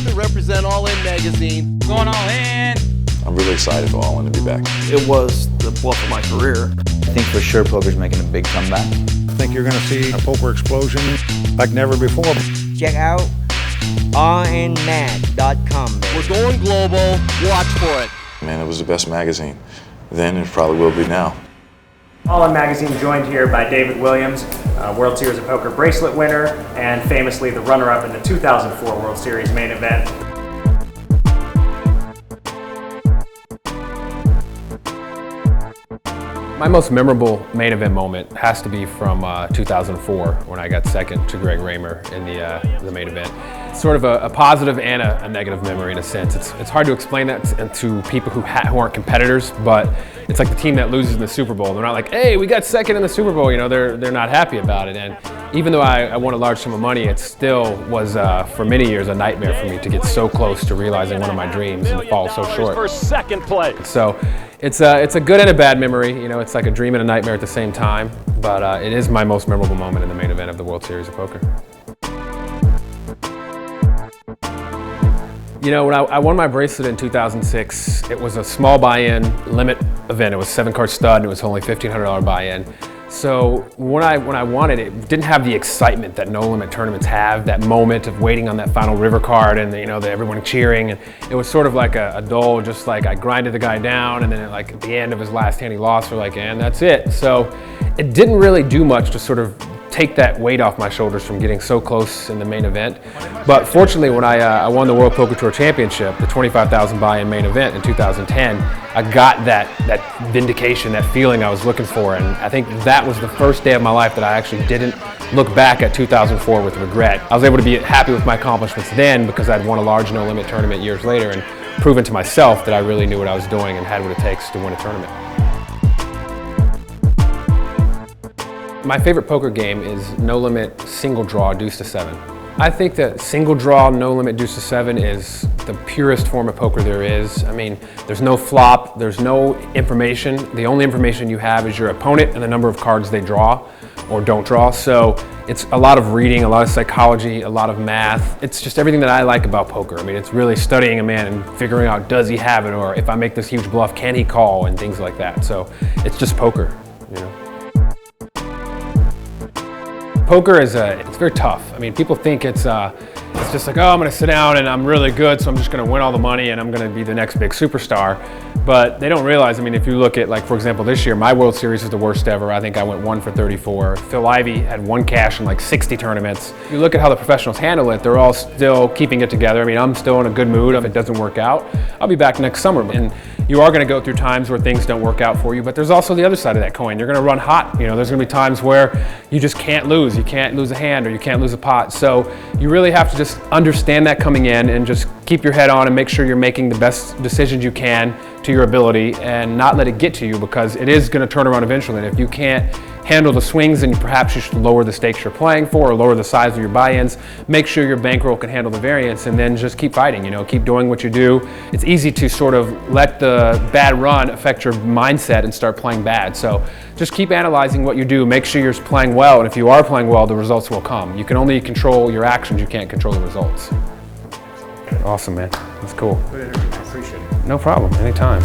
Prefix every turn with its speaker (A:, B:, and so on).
A: proud to represent All In Magazine.
B: Going all in.
C: I'm really excited for All In to be back.
D: It was the bluff of my career.
E: I think for sure poker's making a big comeback.
F: I think you're going to see a poker explosion like never before.
G: Check out allinmag.com.
A: We're going global. Watch for it.
C: Man, it was the best magazine then, and it probably will be now.
H: All In Magazine joined here by David Williams, World Series of Poker bracelet winner, and famously the runner-up in the 2004 World Series main event.
I: My most memorable main event moment has to be from 2004 when I got second to Greg Raymer in the main event. It's sort of a positive and a negative memory in a sense. It's hard to explain that to people who aren't competitors, but it's like the team that loses in the Super Bowl. They're not like, hey, we got second in the Super Bowl. You know, they're not happy about it. And even though I won a large sum of money, it still was for many years a nightmare for me to get so close to realizing one of my dreams and fall so short.
B: For second place.
I: So it's a good and a bad memory. You know, it's like a dream and a nightmare at the same time. But it is my most memorable moment in the main event of the World Series of Poker. You know, when I won my bracelet in 2006, it was a small buy-in limit event. It was 7-card stud, and it was only $1,500 buy-in. So when I won it, it didn't have the excitement that no limit tournaments have, that moment of waiting on that final river card and everyone cheering. And it was sort of like a dull, just like I grinded the guy down, and then like at the end of his last hand he lost, we're like, and that's it. So it didn't really do much to sort of take that weight off my shoulders from getting so close in the main event. But fortunately, when I won the World Poker Tour Championship, the 25,000 buy-in main event in 2010, I got that vindication, that feeling I was looking for. And I think that was the first day of my life that I actually didn't look back at 2004 with regret. I was able to be happy with my accomplishments then because I'd won a large no-limit tournament years later and proven to myself that I really knew what I was doing and had what it takes to win a tournament. My favorite poker game is no limit single draw deuce to 7. I think that single draw no limit deuce to 7 is the purest form of poker there is. I mean, there's no flop, there's no information. The only information you have is your opponent and the number of cards they draw or don't draw. So it's a lot of reading, a lot of psychology, a lot of math. It's just everything that I like about poker. I mean, it's really studying a man and figuring out, does he have it, or if I make this huge bluff, can he call, and things like that. So it's just poker, you know. Poker is it's very tough. I mean, people think it's just like, oh, I'm gonna sit down and I'm really good, so I'm just gonna win all the money and I'm gonna be the next big superstar. But they don't realize, I mean, if you look at, like, for example, this year, my World Series is the worst ever. I think I went 1 for 34. Phil Ivey had 1 cash in like 60 tournaments. You look at how the professionals handle it, they're all still keeping it together. I mean, I'm still in a good mood. If it doesn't work out, I'll be back next summer. And you are gonna go through times where things don't work out for you, but there's also the other side of that coin. You're gonna run hot. You know, there's gonna be times where you just can't lose. You can't lose a hand or you can't lose a pot. So you really have to just understand that coming in and just keep your head on and make sure you're making the best decisions you can to your ability and not let it get to you, because it is going to turn around eventually. And if you can't handle the swings, then perhaps you should lower the stakes you're playing for or lower the size of your buy-ins. Make sure your bankroll can handle the variance, and then just keep fighting, you know, keep doing what you do. It's easy to sort of let the bad run affect your mindset and start playing bad. So just keep analyzing what you do, make sure you're playing well, and if you are playing well, the results will come. You can only control your actions, you can't control the results. Awesome, man. That's cool.
H: Good interview. I appreciate it.
I: No problem, anytime.